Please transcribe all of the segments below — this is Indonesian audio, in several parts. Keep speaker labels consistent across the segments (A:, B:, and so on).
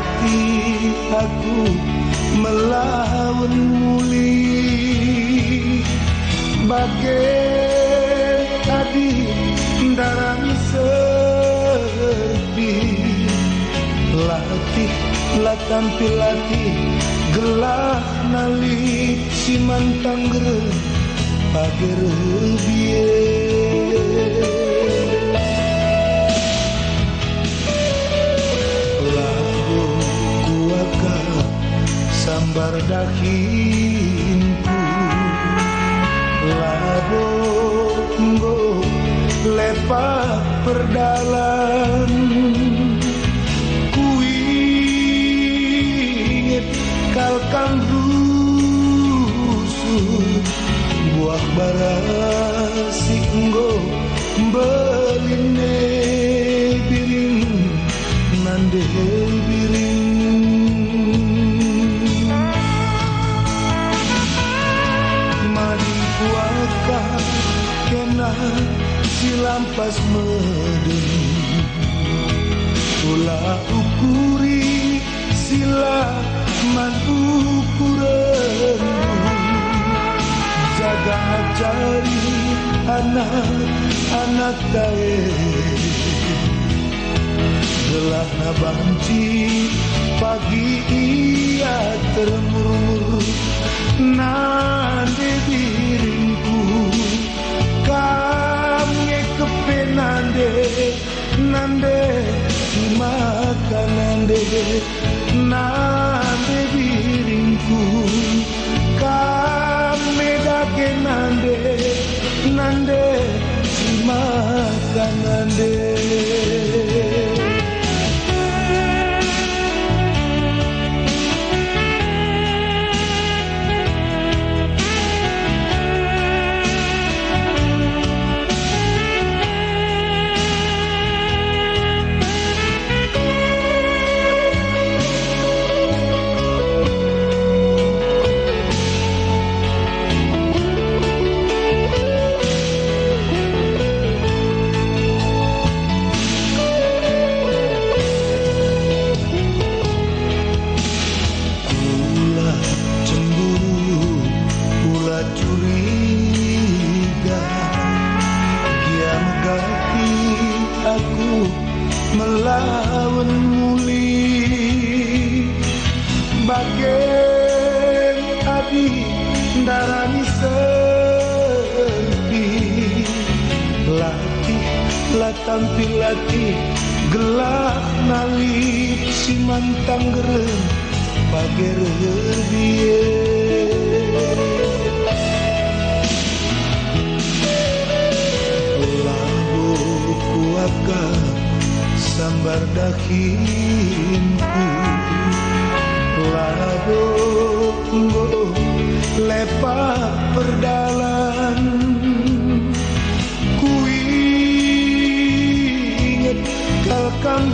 A: hati aku melawan muli bagai tadi darami sepi latih lah tampil latih gelah nali si mantang gere pager biye lagu kuaka sambar dakinku lagu nggo lepak perdalan kuingit kalkan rusuh buah bara singgo beline biring nande biring madi kuaka kena silampas medeng ulah ukuri sila man ukuran jaga cari anak-anak dae gelah na banci pagi ia termurur nande diriku kami kepenande nande makan nande diriku kami dake nande makan nande melawan muli bagai adi darani sepi latih lah tampil latih gelah nali si mantang gere bagai biye lagu kuaka sambar dakinku lado lepak perdalan kuinget kalkan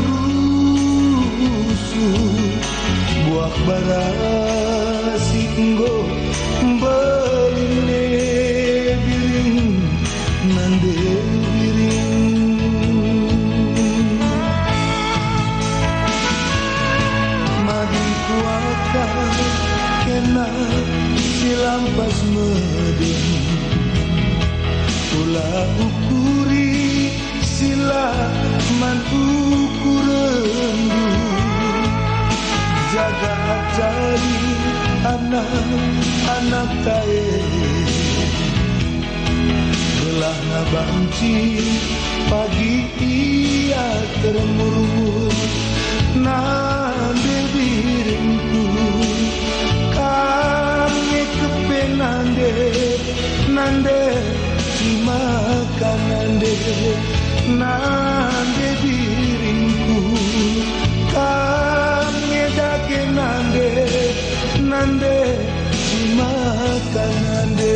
A: rusuh buah bara singgo beline biring nande kena silampas medeng ulah ukuri sila man ukurendu jaga cari anak-anak tae gelah na banci pagi ia termurmur nande diriku kami kepenande nande makan nande diriku kami dake nande makan nande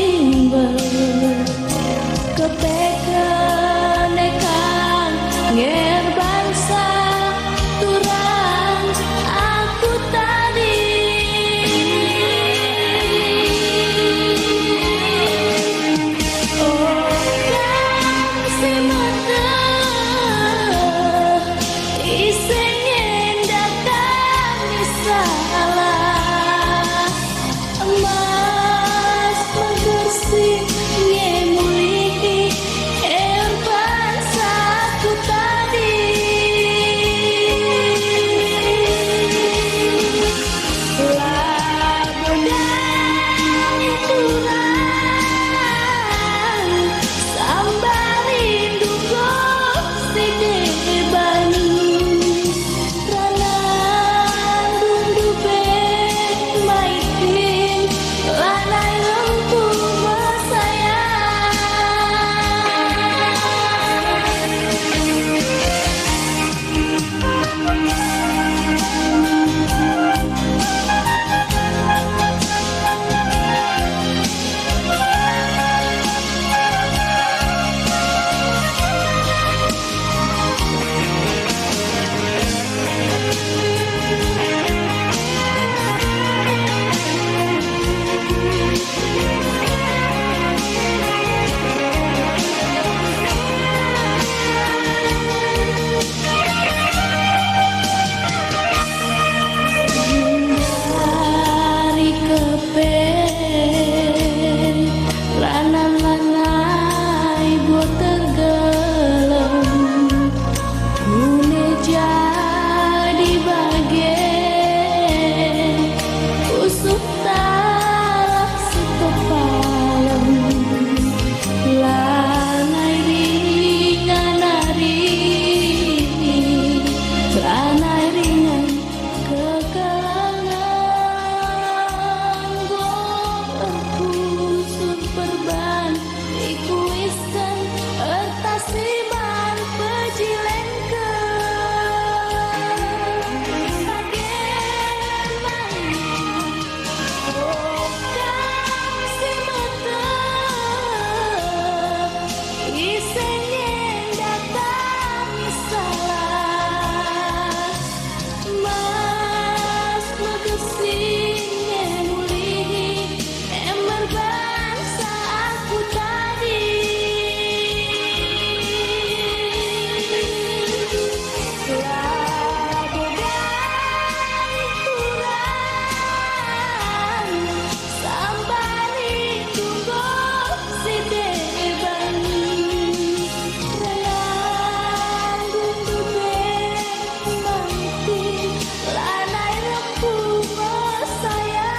B: simbol kepekenekan nger bangsa turang aku tadi. Oh kan si mata isengin datang salah emas bersih ngemuli erban satu tadi. Lagu dan kurang sambalin dugo sede bani ranang dundube maikin lanai lempu sayang. Dari kepen lanang-lanai buat tenggelam Mune jadi bagian usuk talak sekepalem lanai ringan lanai ringan kekelangan kusut perban iku isen ertasiman pejilen ke sagen mayu okang si mata isen datang salah mas megesing ngemuli ember bangsa aku tadi. Lagu dan kurang sambalin dugo sede bani renang dundube maikin lanai lempu sayang.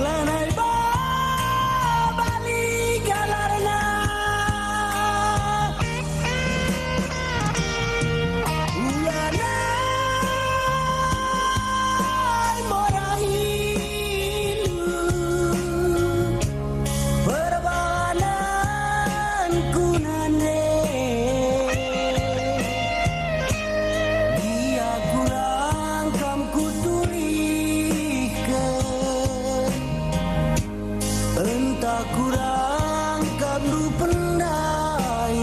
A: lanai babali galarna ulanai morahilu perbanan kunane dia kurang kam kuturikan entah kurang kam rupendai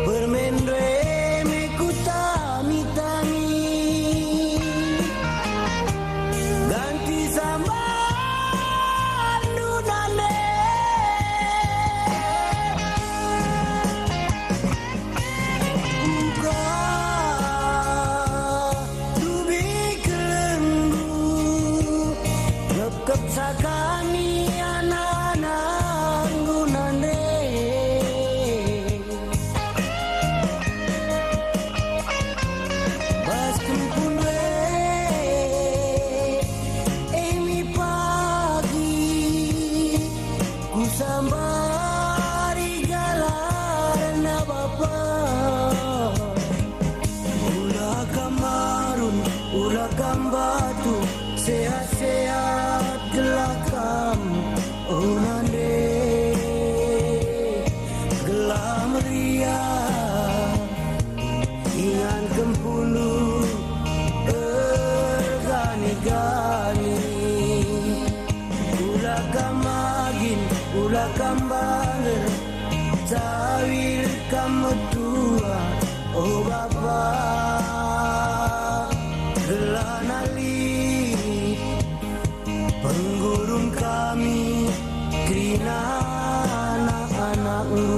A: permendre mekutami-tami ganti sambar nunane buka dubi kelembu rekep sakani anak-anak gunane bas kempun we emi pagi ku sambari galarna bapa ulah kamarun ulah kambatu sehat-sehat gelakam onande gelam ria ingan kempulu ergani-gani ulah kamagin ulah kambanger tawil kametua oh bapa gelanali penggurung kami krina anak-anakmu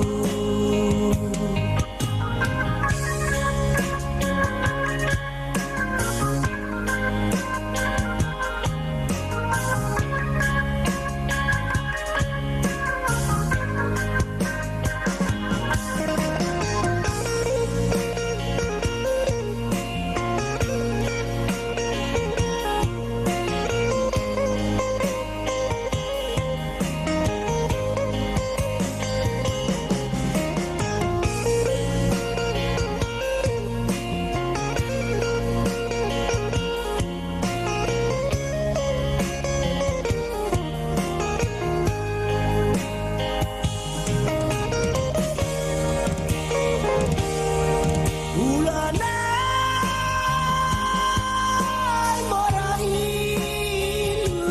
A: ulanai morahilu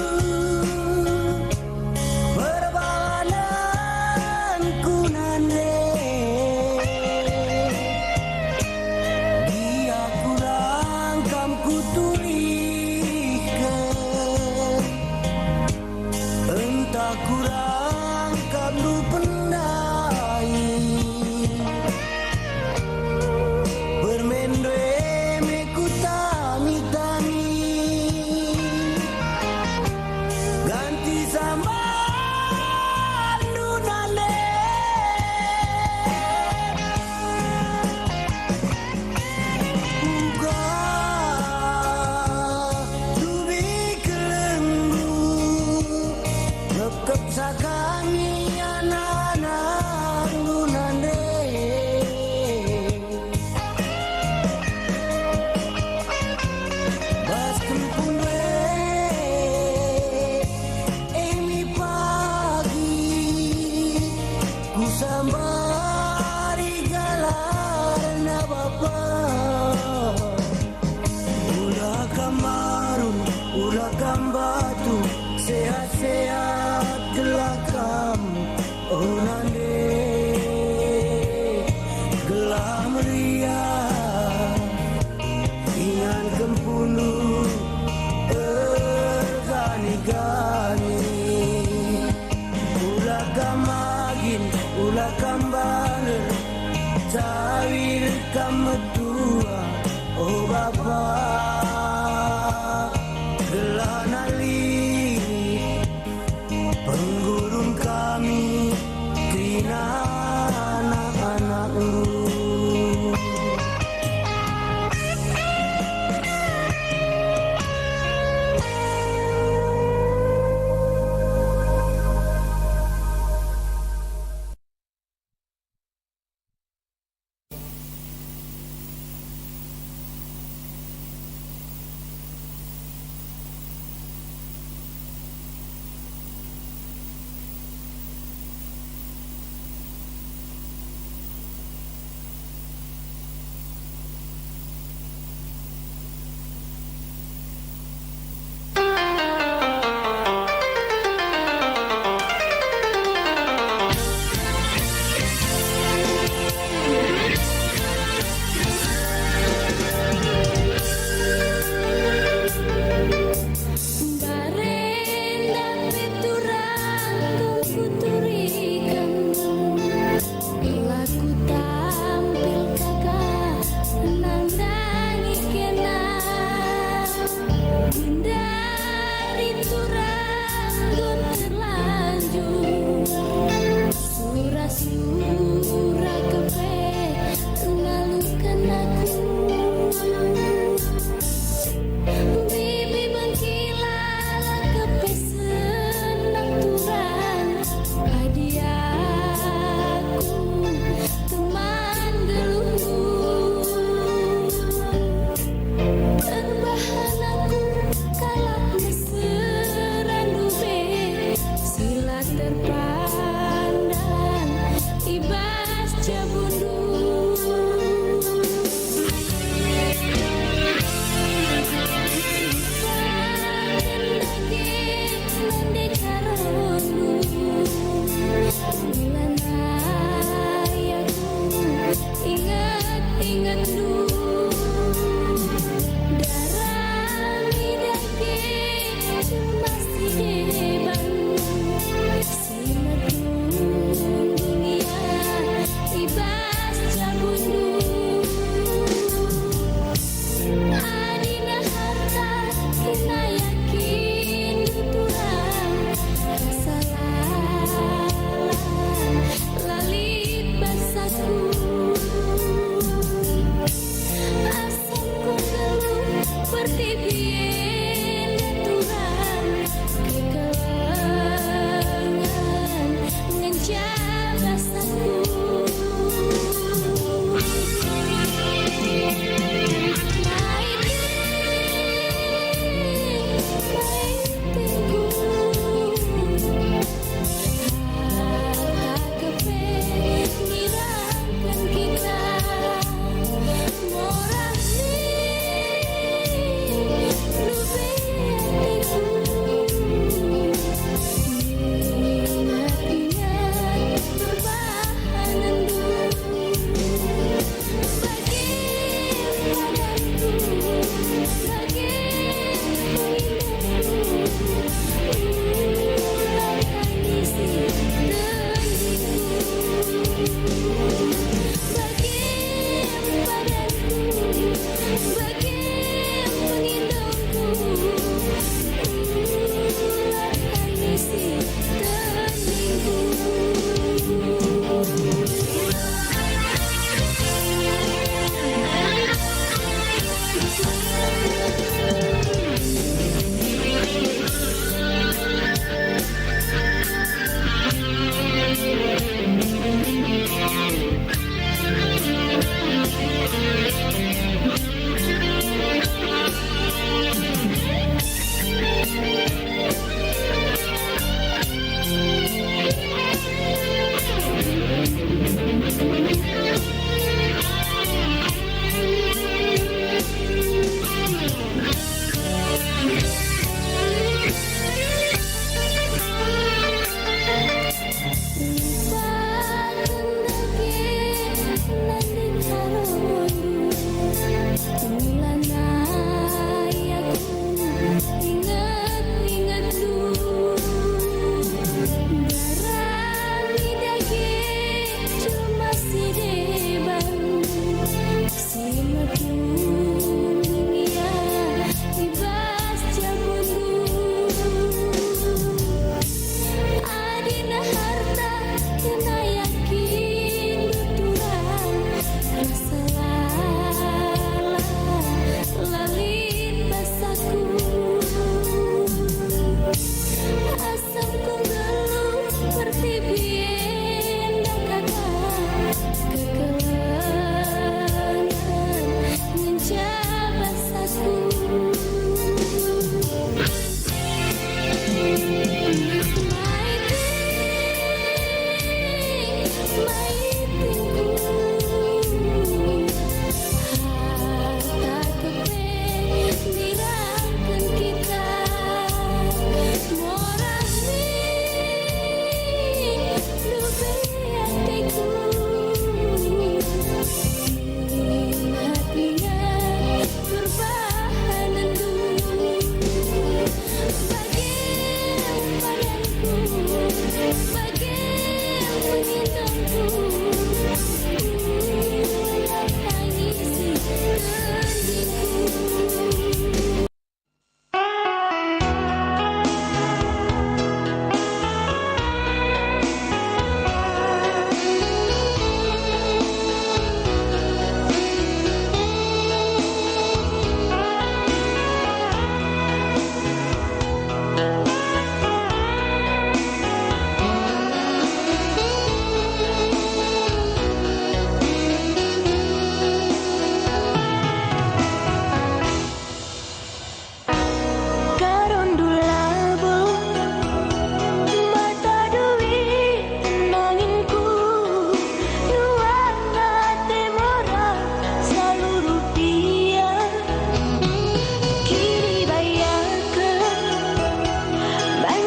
A: perbanan kunane dia kurang kam kuturikan entah kurang kam rupendai bermendre mekutami-tami ganti sambar nunane buka dubi kelembu rekep sakani anak-anak gunane bas kempun we emi pagi ku sambari galarna bapa ulah kamarun ulah kambatu sehat-sehat gelakam onande gelam ria ingan kempulu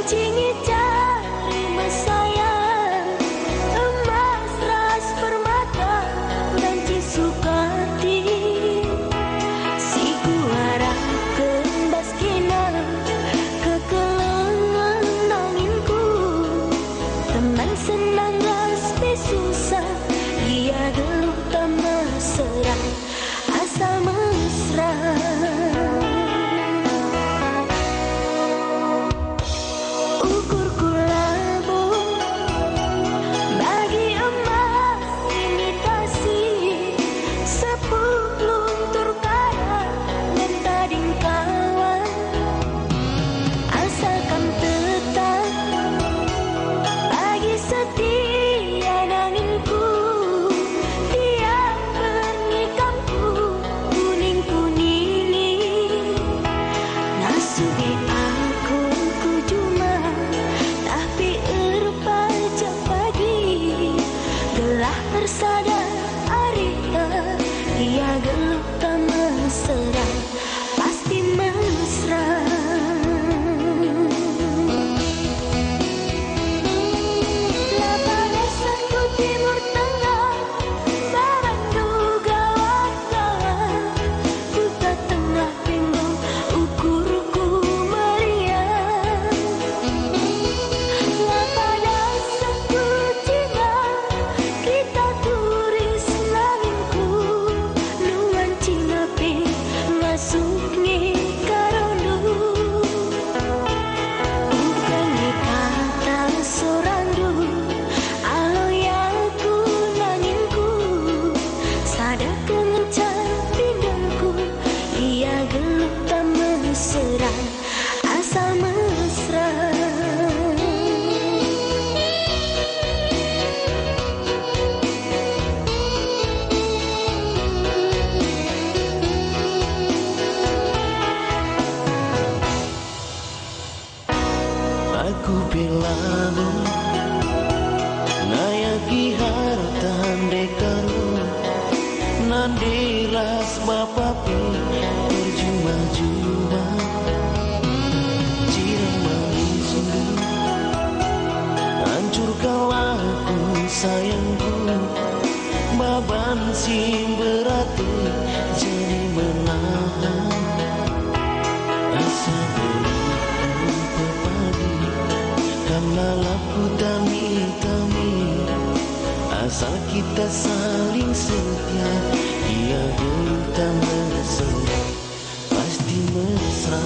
B: Cingi cari mesayang, emas ras permata dan cisukati. Si kuarang kembas kina kekelengan anginku. Teman senang rasmi susah, dia geluh tak mesra, asal mesra. Tersadar arita, dia geluh tak mesra, pasti mesra. Lah pada satu timur tengah, barandu gawat-gawat, kuta tengah bingung ukurku meriah. Lah pada satu jiwa, kita turis langinku, nuan cinape masuknya karondu. Ukangi kata sorandu, aloyaku nanginku, sadar kengencang pindangku, dia geluh tak mesra, asal mesra.
A: Aku bilang nayaki hartan dekaru nandiras bapapi berjuma-juma cirang manisku hancurkanlah aku sayangku baban si berarti jadi menahan rasa Kamalaku tami-tami, asal kita saling setia, dia geluh tak mesra, pasti mesra.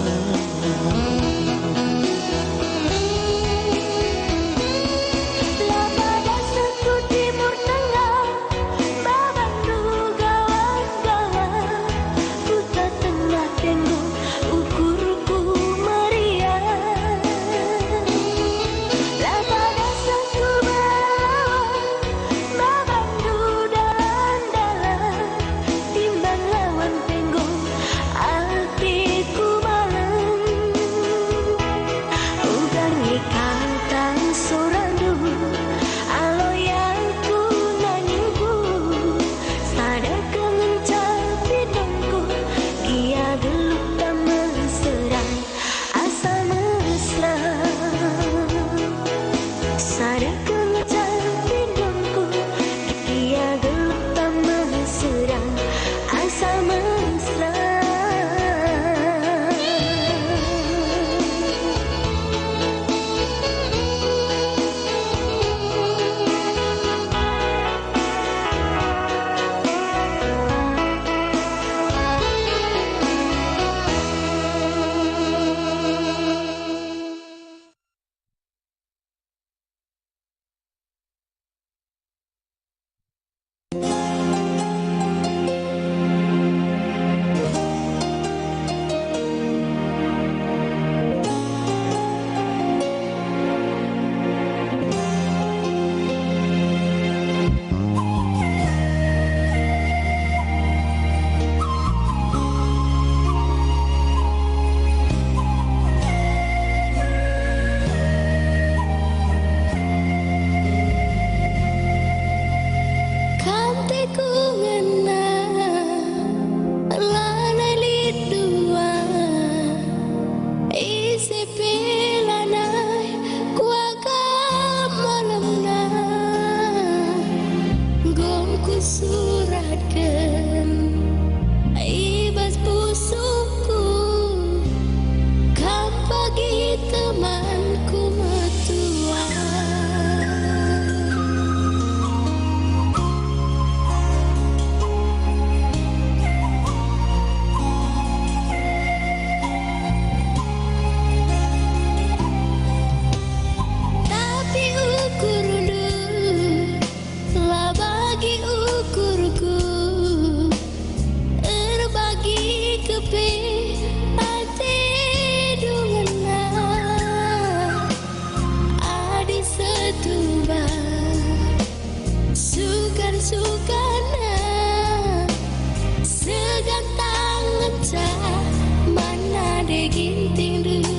B: temanku metua. Tapi ukur lah bagi ukurku, erbagi kepe ate dungana adi setuba sukar-sukana segantang ngecah mana de ginting dulu.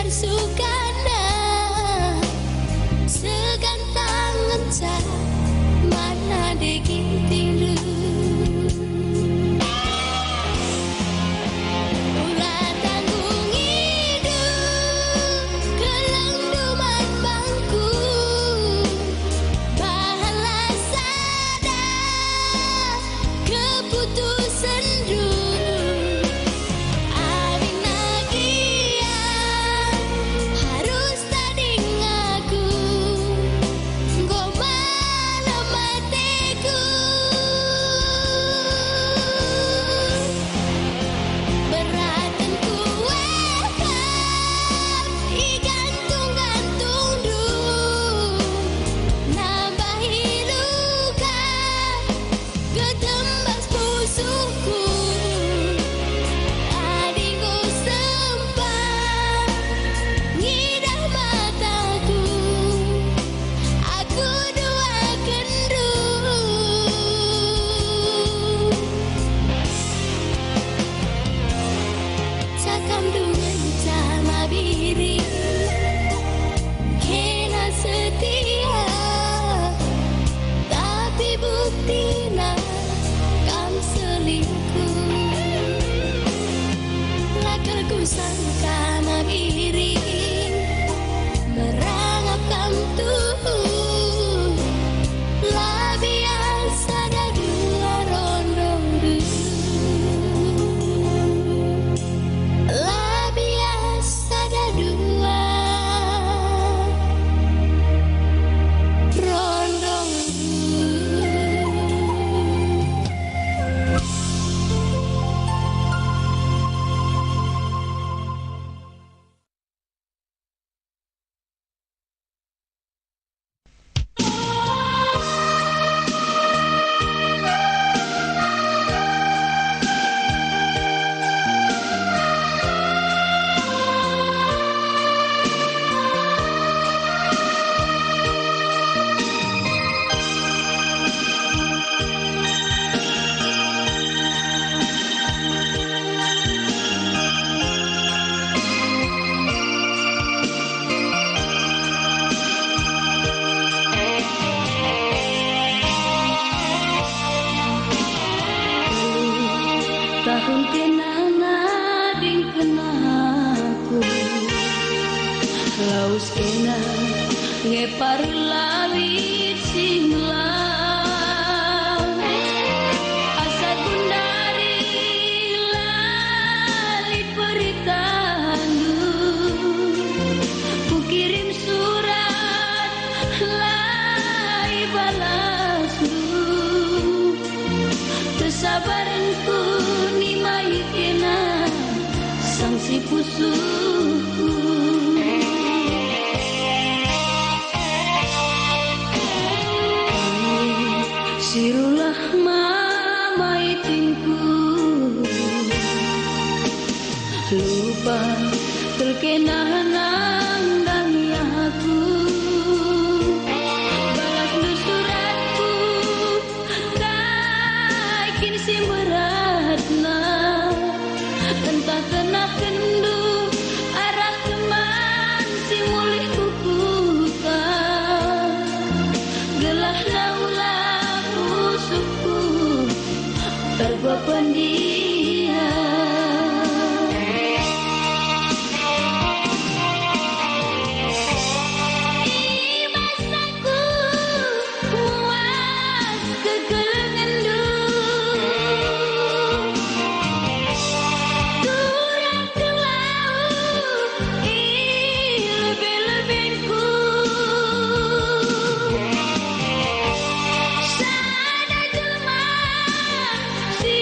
B: Sukana segantang ngecah mana de ginting dulu. Ulah tanggung hidup kelengduman bangku, bahalah sadar keputusan dulu. Go malam mateku. Ngeparulawit singlang asa gundari lalit peritahandu ku kirim surat lai balasmu kesabaranku nimai kena sanksi pusuhku sirulah mamai tinku lupa terkena nandang aku balas nu suratku kaikin si beratna entah kena kendu arah teman si mulih kukuka gelah laulah musuhku terbapan dia ibasaku muas kegelengendu turang ke laut lebih-lebihku sada jelma si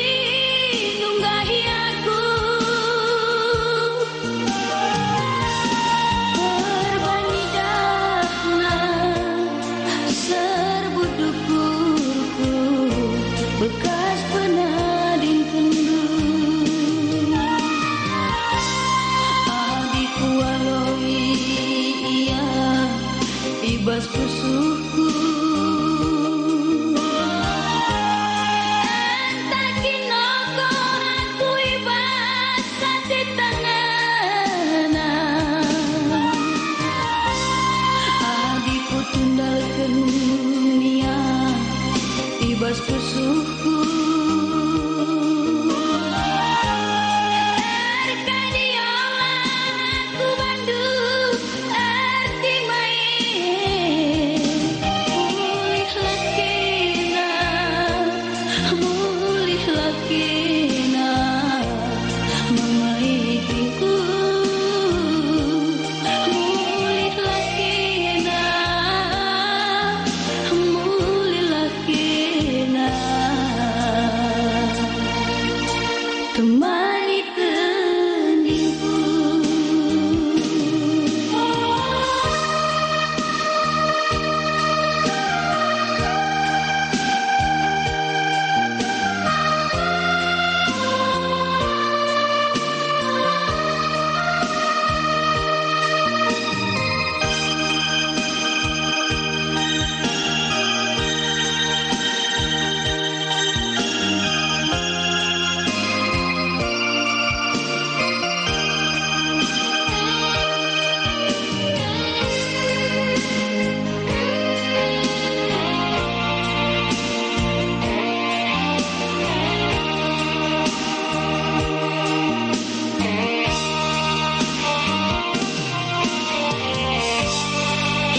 B: nunggahi aku berbandidahna serbu dukurku bekas penadin kendu adikku waloi iya ibas pusuhku entah kinoko aku ibas sate tanganan adikku tundalkeun nia ibas pusuhku Erkadiola aku bandu arti main mulih lakina mamai tinku mulih lakina kembali ke ningku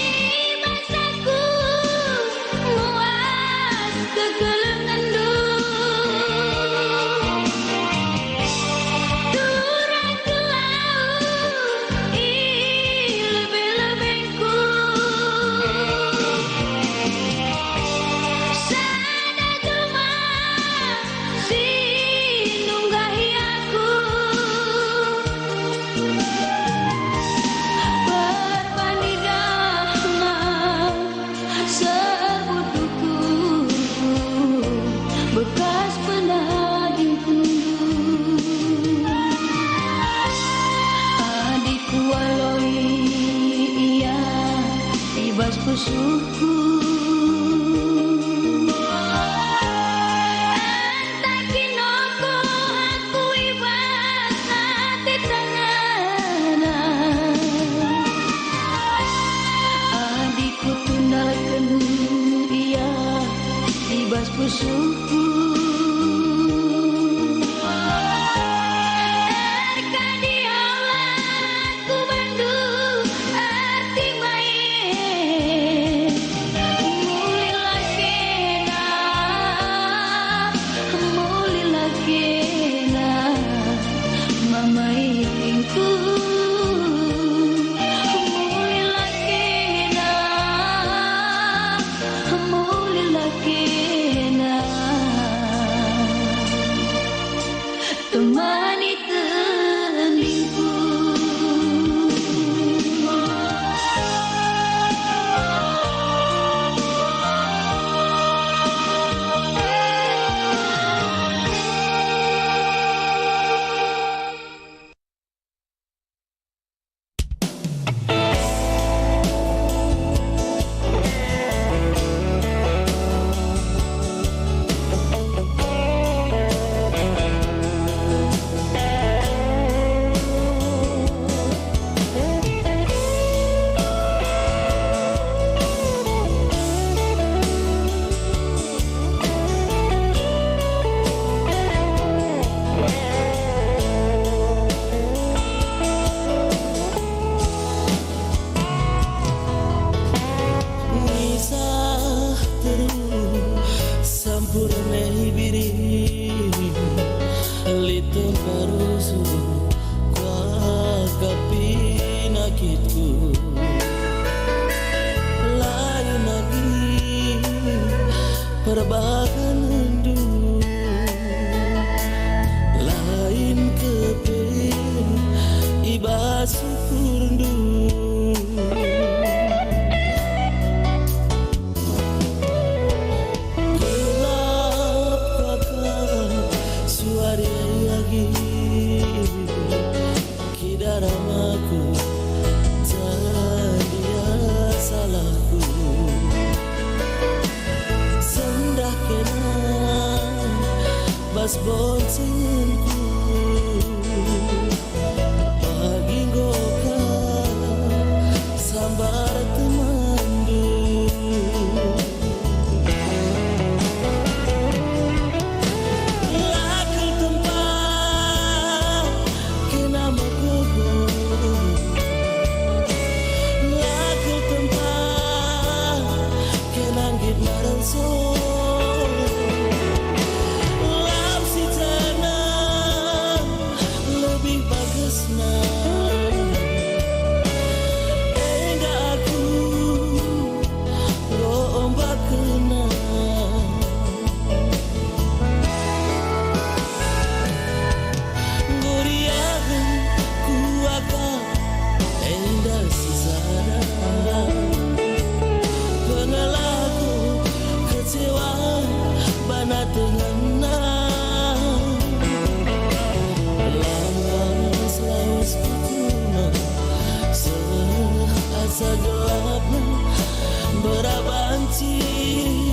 B: ibasaku muas kegelengendu turang ke laut lebih-lebihku sada jelma si nunggahi aku berbandidahna serbu dukurku bekas penadin kendu adikku waloi iya ibas pusuhku entah kinoko aku ibas sate tanganan adikku tundalkeun iya ibas pusuhku Erkadiola aku bandu arti main
A: terbakan rindu lain kepen iba syukur rindu gelap kakak suara lagi kidaramaku dia salahku sendah kenang bas boncenku pagi goka sambar temandu laku tempat kenama gogo laku tempat kenanggit marang so berabanci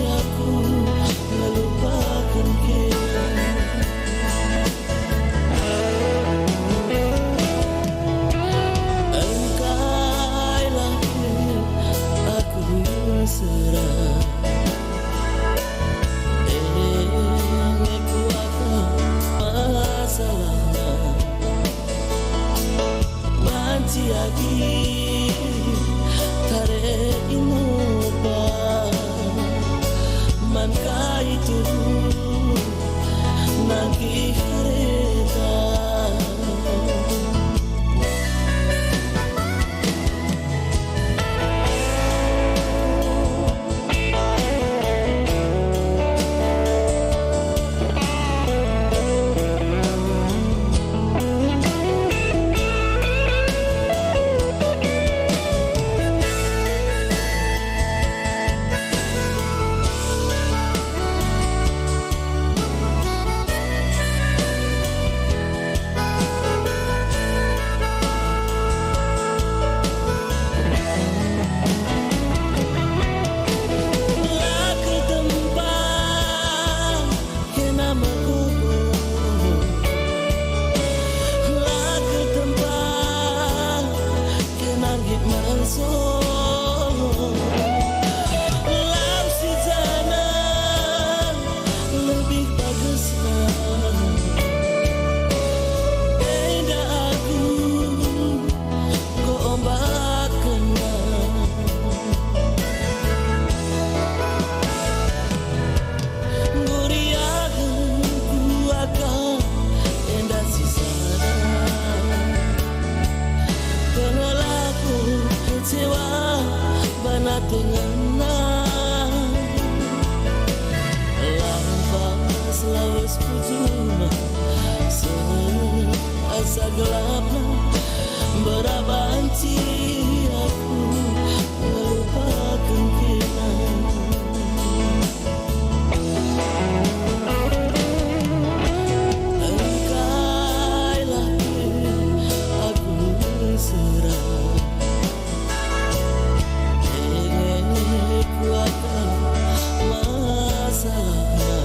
A: aku melupakan kita engkaulah aku serah ku akan masalah banci lagi tare inoba man kaitu nagi hareta asa gelapnya berabanci aku melupakan kita engkaulah aku serah ku akan masalahnya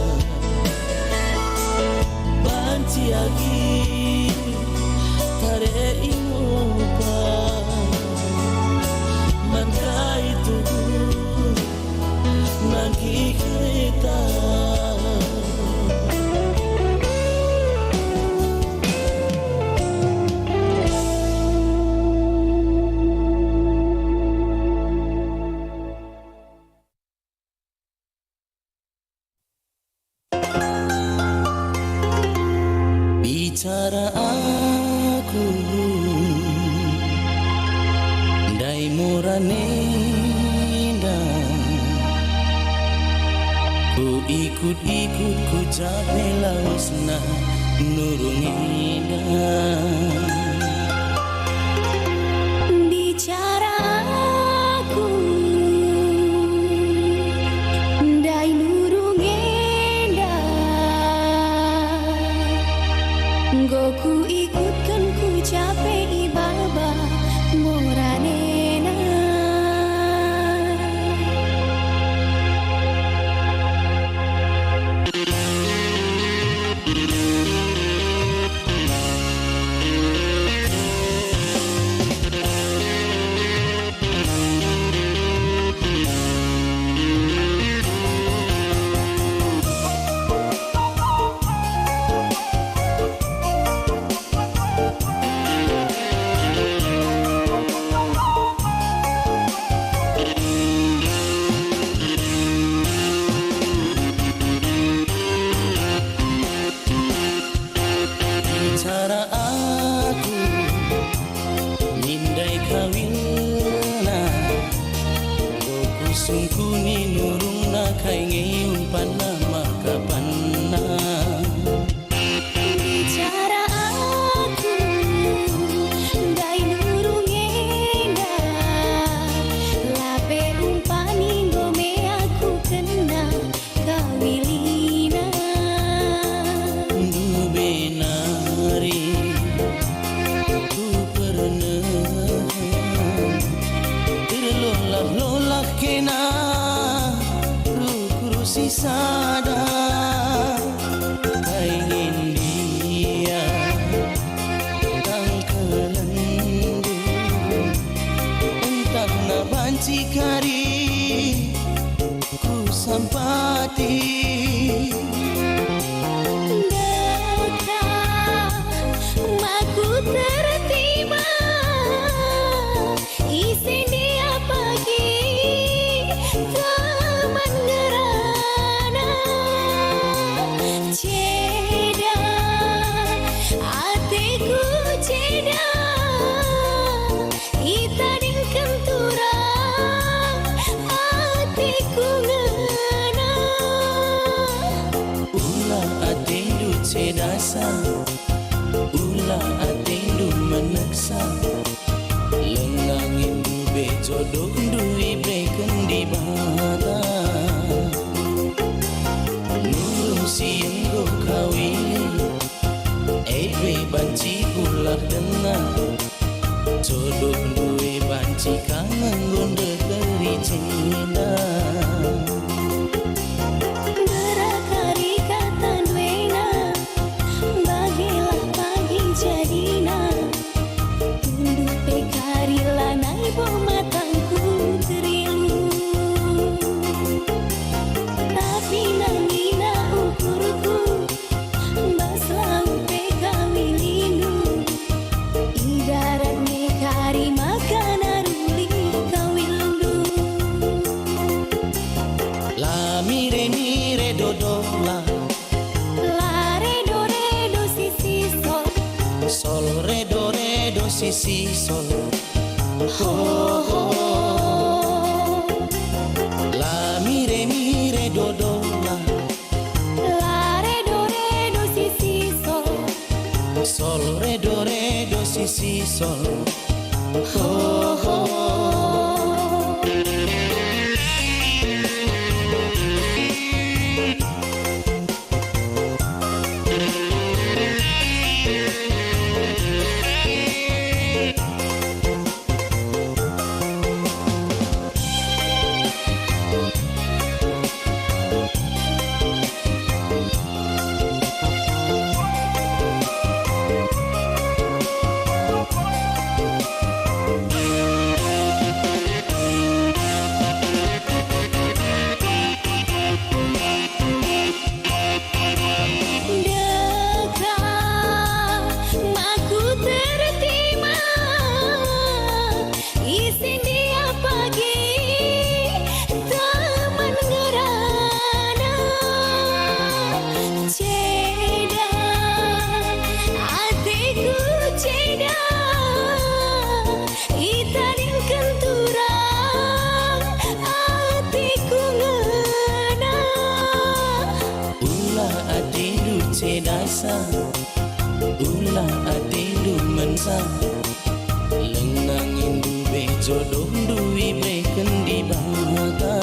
A: banci lagi tare inoba ikut-ikut ku capek lawasna nurungina.
B: Bicara aku dai nurungenda, goku ikutkan ku capek ibaba moranena.
A: Cara aku nindai kawinna, goku sungkuni nurungna kai ngeyun panna makapanna.
B: Bicara aku dai nurungenda, lape umpani gome aku kena kawilina.
A: Ku pernah terlolak-lolak kena rukurusi sada kaingin dia tangkelendu entah na banci kari ku sampati.
B: Maku tertima isi dia pagi teman gerana ceda hatiku ceda ita dingkem turang hatiku ngena
A: Ulah atendu cedasa, ulah atendu meneksa, lenangin dube jodoh duwi breken di bata. Nurung siang go kawin, ebe banci ulah dengar, jodoh duwe banci kangen gonde dari cinta.
B: berakari kata duena bagilah pagi jadina tunduk pekari lanai bom matangku terilu tapi nangina ukurku baslau pekami lindu idarat mekari makan aruli kawilundu.
A: La mire dodola,
B: La re do si sol
A: sol re do si sol.
B: ho ho.
A: La mire dodola,
B: La re do si sol
A: sol re do si sol.
B: ho ho.
A: mensa ulah ati du mensa lenangin du be jodoh duwi breken di bangka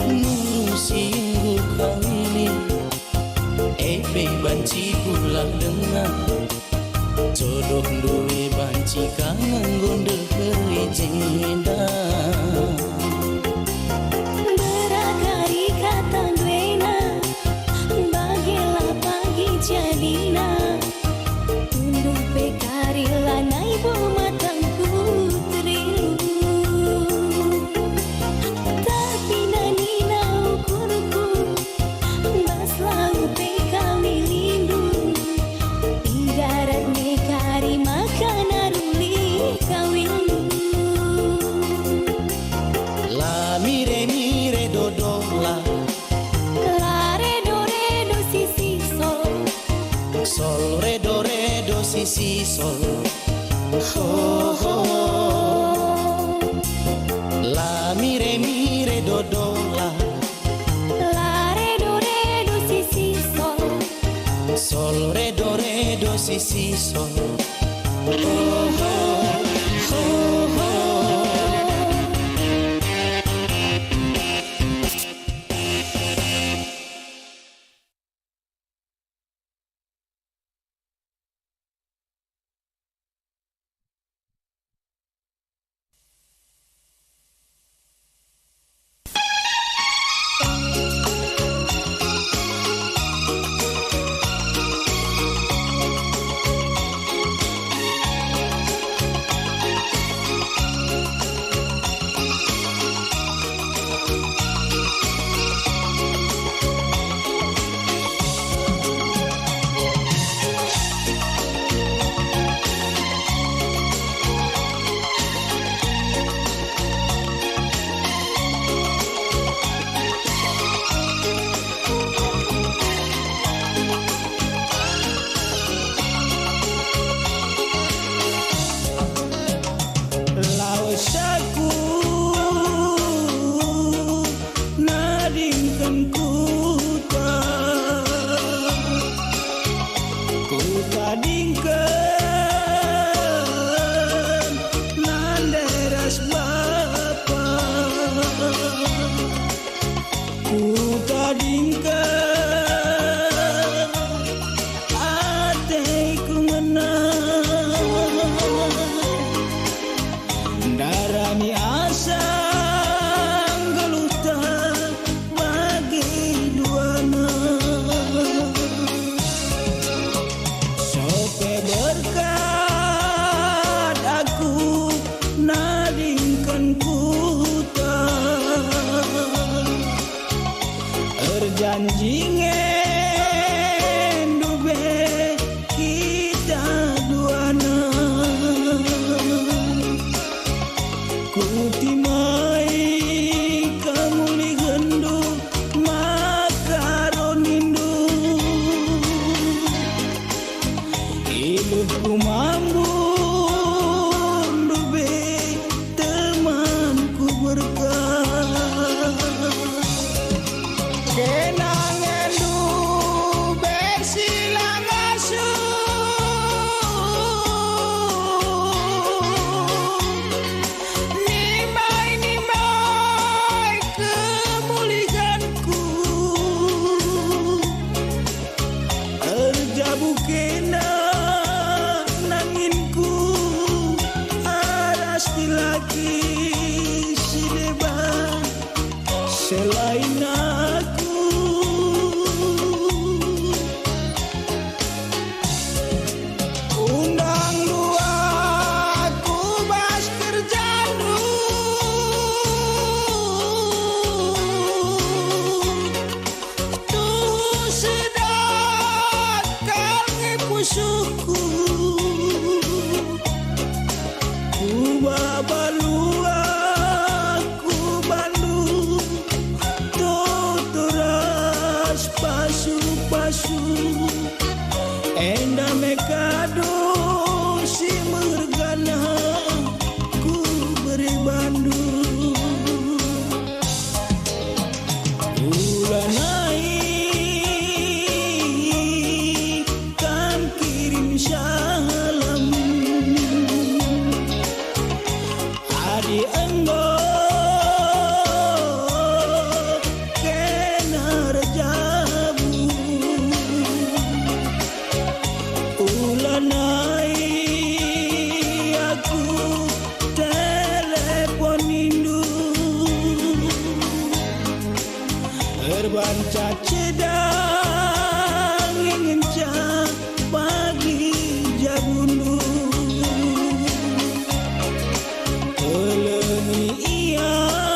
A: nurusin kawili be banci pulang dengar jodoh duwe banci kangen gonde keri jenda
B: Berakari kata duena bagelah pagi jadina unduh pekari lanai matang putrilu tapi nani na ukurku baslah pekali lindu ibarat nekari makan aruli kawindu
A: la mire mire dodola
B: la re do si si sol
A: sol re do si si sol
B: ho ho
A: la mire mire dodola
B: la re do si si sol
A: sol re do si si sol ho ho ho ho
C: Lausaku nadingkan kuta dingkan nanderas bapa kuta dingkan ateku menang darani asang gelutan bagi duana sope berkat aku nadingkan kuta erjanjingen dube kita duana kutimai kamu ligendu makaronindu hidupku mambun dube temanku berkah kenangan dube silang nimai kemulihanku erjabu kena nanginku aras lagi si deban selain aku undang dua aku bas kerjanu tuh sedangkan ngepusuku ku babalua ku bandu tuh Terbanca cedang ingin cak bagi jabundu Eleni ia